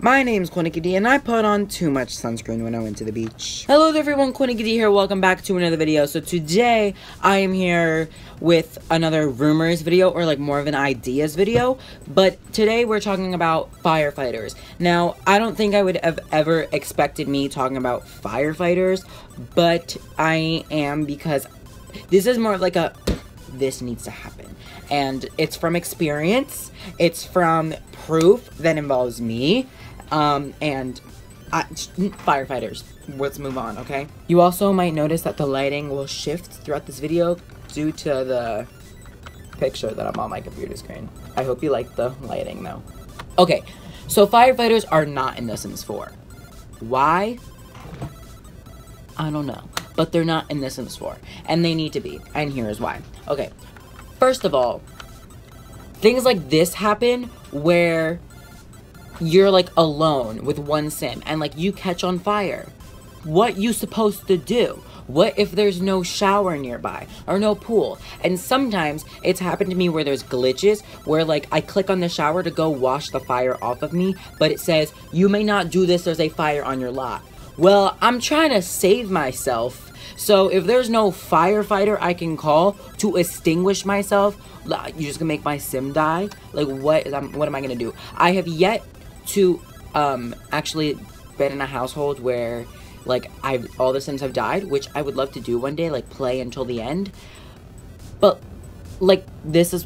My name's Coolnickyd and I put on too much sunscreen when I went to the beach. Hello there everyone, Coolnickyd here, welcome back to another video. So today, I am here with another rumors video, or like more of an ideas video. But today we're talking about firefighters. Now, I don't think I would have ever expected me talking about firefighters, but I am, because this is more of like a, this needs to happen. And it's from experience, it's from proof that involves me. Firefighters. Let's move on, okay? You also might notice that the lighting will shift throughout this video due to the picture that I'm on my computer screen. I hope you like the lighting, though. Okay, so firefighters are not in The Sims 4. Why? I don't know. But they're not in The Sims 4. And they need to be. And here's why. Okay, first of all, things like this happen where you're like alone with one sim and like you catch on fire. What you supposed to do? What if there's no shower nearby or no pool? And sometimes it's happened to me where there's glitches where like I click on the shower to go wash the fire off of me, but it says you may not do this, there's a fire on your lot. Well, I'm trying to save myself, so if there's no firefighter I can call to extinguish myself, you're just gonna make my sim die? Like what am I gonna do? I have yet to actually been in a household where like all the sims have died, which I would love to do one day, like play until the end. But like these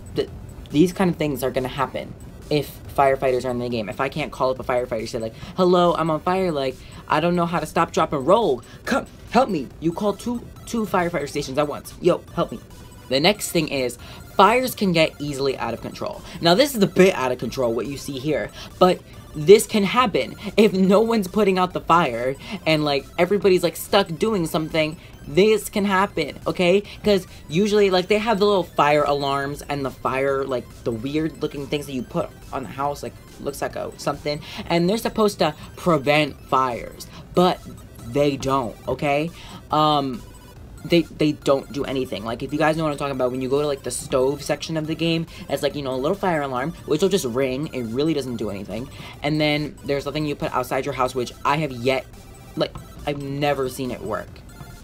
kind of things are gonna happen if firefighters are in the game. If I can't call up a firefighter, say like, hello, I'm on fire, like I don't know how to stop, drop, and roll, come help me. You call two firefighter stations at once. Yo, help me. The next thing is fires can get easily out of control. Now this is a bit out of control, what you see here, but this can happen if no one's putting out the fire and like everybody's like stuck doing something. This can happen, okay? Because usually like they have the little fire alarms and the fire, like the weird looking things that you put on the house, like looks like something, and they're supposed to prevent fires, but they don't, okay? They don't do anything. Like, if you guys know what I'm talking about, when you go to, like, the stove section of the game, it's, like, you know, a little fire alarm, which will just ring. It really doesn't do anything. And then there's something you put outside your house, which I have yet, like, I've never seen it work.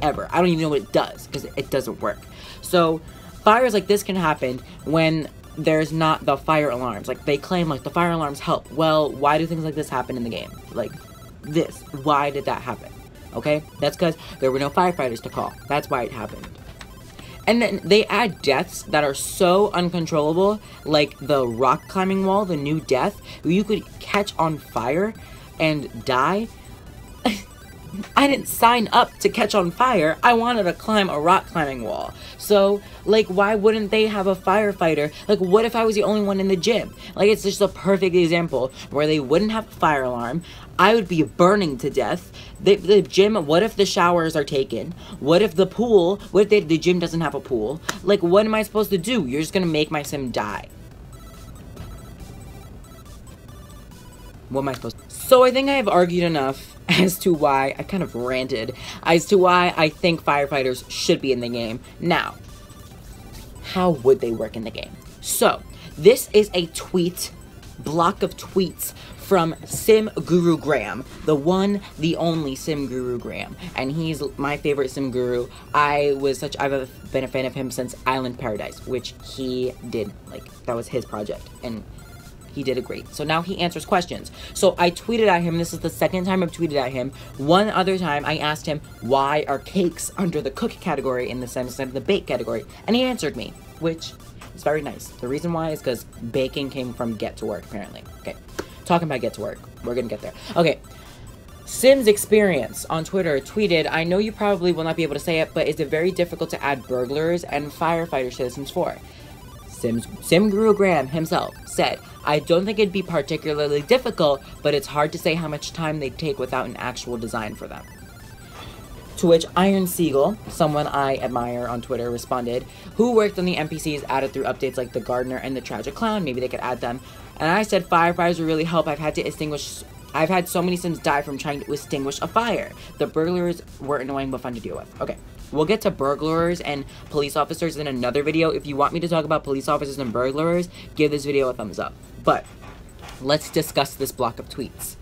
Ever. I don't even know what it does, because it doesn't work. So, fires like this can happen when there's not the fire alarms. Like, they claim, like, the fire alarms help. Well, why do things like this happen in the game? Like, this. Why did that happen? Okay, that's because there were no firefighters to call. That's why it happened. And then they add deaths that are so uncontrollable, like the rock climbing wall, the new death, where you could catch on fire and die. I didn't sign up to catch on fire. I wanted to climb a rock climbing wall. So, like, why wouldn't they have a firefighter? Like, what if I was the only one in the gym? Like, it's just a perfect example where they wouldn't have a fire alarm. I would be burning to death. The gym, what if the showers are taken? What if the pool, what if the gym doesn't have a pool? Like, what am I supposed to do? You're just gonna make my sim die. What am I supposed to do? So I think I have argued enough as to why, I kind of ranted, as to why I think firefighters should be in the game. Now, how would they work in the game? So, this is a block of tweets from Sim Guru Graham, the one, the only Sim Guru Graham, and he's my favorite Sim Guru. I've been a fan of him since Island Paradise, which he did, like, that was his project, and he did it great. So now he answers questions. So I tweeted at him. This is the second time I've tweeted at him. One other time I asked him, why are cakes under the cook category in the Sims instead of the bake category? And he answered me, which is very nice. The reason why is because baking came from Get to Work, apparently. Okay, talking about Get to Work. We're gonna get there. Okay. Sims Experience on Twitter tweeted, I know you probably will not be able to say it, but is it very difficult to add burglars and firefighters to The Sims 4? Sim Guru Graham himself said, I don't think it'd be particularly difficult, but it's hard to say how much time they'd take without an actual design for them. To which Iron Seagull, someone I admire on Twitter, responded, who worked on the NPCs added through updates like the gardener and the tragic clown, maybe they could add them. And I said firefighters would really help. I've had so many Sims die from trying to extinguish a fire. The burglars were annoying but fun to deal with. Okay. We'll get to burglars and police officers in another video. If you want me to talk about police officers and burglars, give this video a thumbs up. But let's discuss this block of tweets.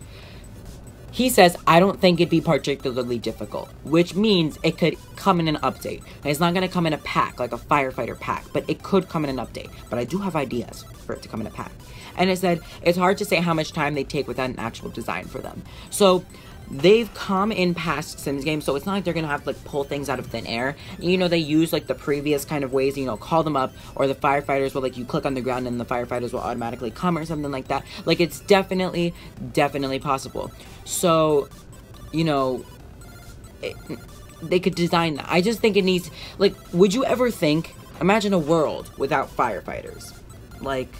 He says, I don't think it'd be particularly difficult, which means it could come in an update. And it's not going to come in a pack, like a Firefighter pack, but it could come in an update. But I do have ideas for it to come in a pack. And it said, it's hard to say how much time they take without an actual design for them. So they've come in past Sims games, so it's not like they're going to have to, like, pull things out of thin air. You know, they use, like, the previous kind of ways, you know, call them up, or the firefighters will, like, you click on the ground and the firefighters will automatically come or something like that. Like, it's definitely possible. So, you know, they could design that. I just think it needs, like, would you ever think, imagine a world without firefighters. Like,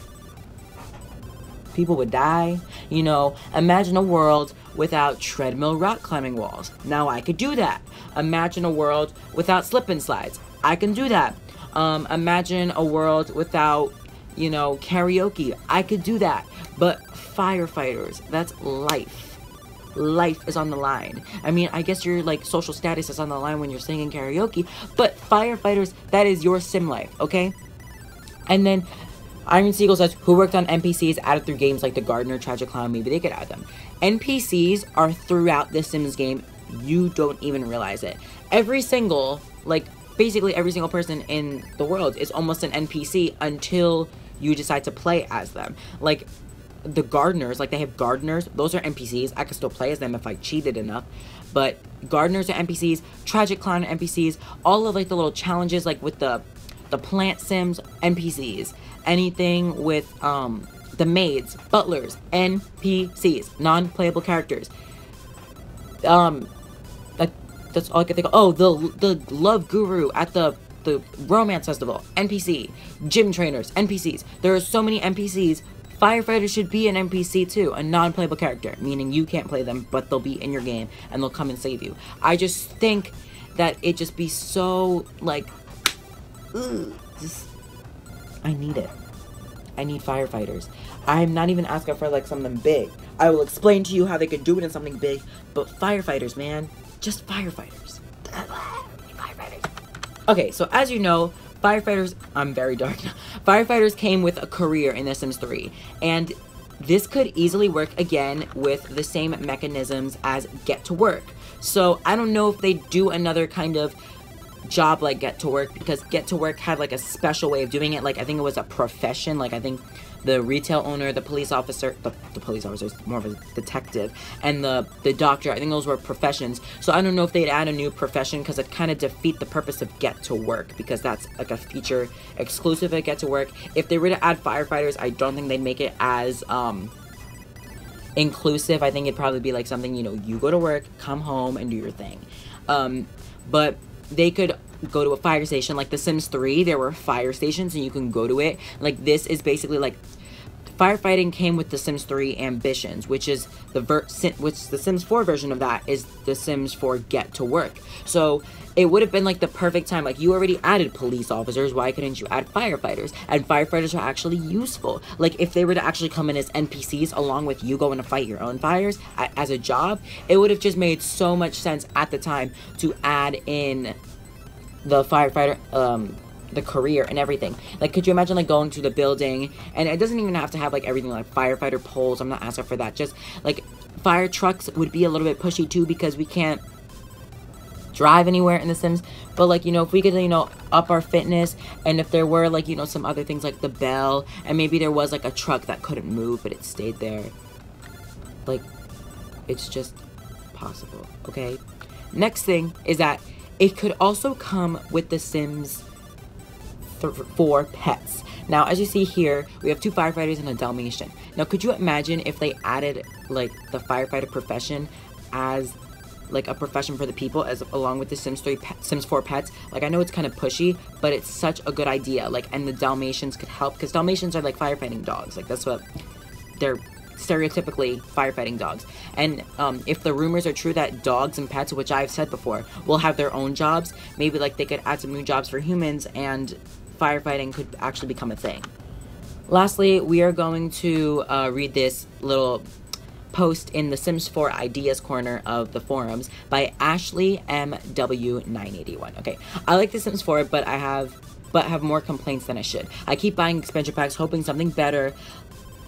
people would die. You know, imagine a world without treadmill rock climbing walls. Now I could do that. Imagine a world without slip and slides. I can do that. Imagine a world without, you know, karaoke. I could do that. But firefighters, that's life. Life is on the line. I mean, I guess your, like, social status is on the line when you're singing karaoke, but firefighters, that is your sim life, okay? And then Iron Seagull says, who worked on NPCs added through games like The Gardener, Tragic Clown? Maybe they could add them. NPCs are throughout the Sims game. You don't even realize it. Every single, like, basically every single person in the world is almost an NPC until you decide to play as them. Like, the gardeners, like, they have gardeners. Those are NPCs. I could still play as them if I cheated enough. But gardeners are NPCs. Tragic Clown are NPCs. All of, like, the little challenges, like, with the plant sims, NPCs. Anything with, the maids, butlers, NPCs, non-playable characters. That's all I can think of. Oh, the love guru at the romance festival, NPC. Gym trainers, NPCs. There are so many NPCs. Firefighters should be an NPC too, a non-playable character, meaning you can't play them, but they'll be in your game, and they'll come and save you. I just think that it just be so, like, I need it. I need firefighters. I'm not even asking for, like, something big. I will explain to you how they could do it in something big, but firefighters, man. Just firefighters. Firefighters. Okay, so as you know, firefighters, I'm very dark now. Firefighters came with a career in The Sims 3, and this could easily work again with the same mechanisms as Get to Work. So I don't know if they do another kind of job like Get to Work, because Get to Work had, like, a special way of doing it. Like, I think it was a profession. Like, I think the retail owner, the police officer, the police officer is more of a detective, and the doctor, I think those were professions. So I don't know if they'd add a new profession, because it kind of defeat the purpose of Get to Work, because that's, like, a feature exclusive at Get to Work. If they were to add firefighters, I don't think they'd make it as inclusive. I think it'd probably be like something, you know, you go to work, come home, and do your thing. But they could go to a fire station. Like The Sims 3, there were fire stations and you can go to it. Like, this is basically, like, firefighting came with The Sims 3 Ambitions, which is the Sims 4 version of that is The Sims 4 Get to Work. So it would have been, like, the perfect time. Like, you already added police officers, why couldn't you add firefighters? And firefighters are actually useful. Like, if they were to actually come in as NPCs along with you going to fight your own fires as a job, it would have just made so much sense at the time to add in the firefighter, the career and everything. Like, could you imagine, like, going to the building, and it doesn't even have to have, like, everything like firefighter poles. I'm not asking for that. Just, like, fire trucks would be a little bit pushy too, because we can't drive anywhere in The Sims. But, like, you know, if we could, you know, up our fitness, and if there were, like, you know, some other things like the bell, and maybe there was, like, a truck that couldn't move but it stayed there. Like, it's just possible, okay? Next thing is that it could also come with The Sims 4 pets. Now, as you see here, we have 2 firefighters and a Dalmatian. Now, could you imagine if they added, like, the firefighter profession as, like, a profession for the people, as along with the Sims 4 pets? Like, I know it's kind of pushy, but it's such a good idea. Like, and the Dalmatians could help, because Dalmatians are, like, firefighting dogs. Like, that's what they're stereotypically firefighting dogs. And if the rumors are true that dogs and pets, which I've said before, will have their own jobs, maybe, like, they could add some new jobs for humans, and firefighting could actually become a thing. Lastly, we are going to read this little post in the Sims 4 Ideas Corner of the forums by Ashley MW981. Okay, I like the Sims 4, but have more complaints than I should. I keep buying expansion packs hoping something better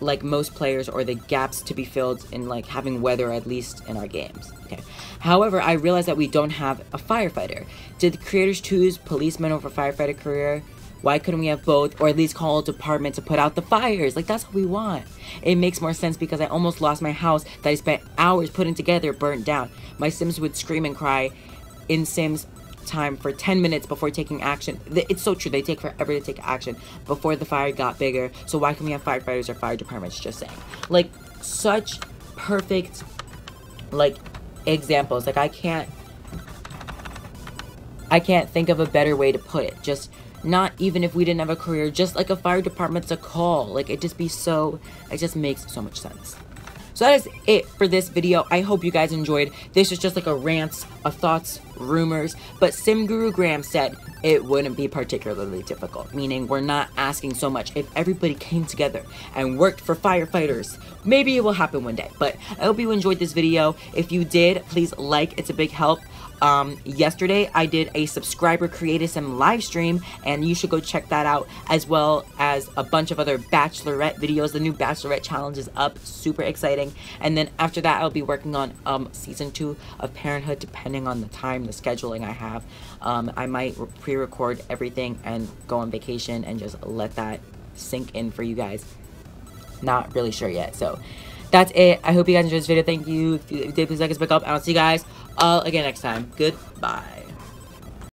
like most players, or the gaps to be filled in like having weather, at least in our games. Okay. However, I realized that we don't have a firefighter. Did the creators choose policeman over firefighter career? Why couldn't we have both, or at least call a department to put out the fires? Like, that's what we want. It makes more sense because I almost lost my house that I spent hours putting together burnt down. My Sims would scream and cry in Sims time for 10 minutes before taking action. It's so true. They take forever to take action before the fire got bigger. So why can we have firefighters or fire departments? Just saying. Like, such perfect, like, examples. Like, I can't think of a better way to put it. Just, not even if we didn't have a career, just like a fire department's a call. Like, it just makes so much sense. So that is it for this video. I hope you guys enjoyed. This is just like a rant of thoughts, rumors, but Sim Guru Graham said it wouldn't be particularly difficult, meaning we're not asking so much. If everybody came together and worked for firefighters, maybe it will happen one day. But I hope you enjoyed this video. If you did, please like, it's a big help. Yesterday I did a subscriber created sim live stream, and you should go check that out, as well as a bunch of other bachelorette videos. The new bachelorette challenge is up, super exciting. And then after that I'll be working on season 2 of Parenthood, depending on the time, the scheduling I have. I might pre-record everything and go on vacation and just let that sink in for you guys. Not really sure yet. So that's it. I hope you guys enjoyed this video. Thank you. If you did, please like us, back up, and I'll see you guys all again next time. Goodbye.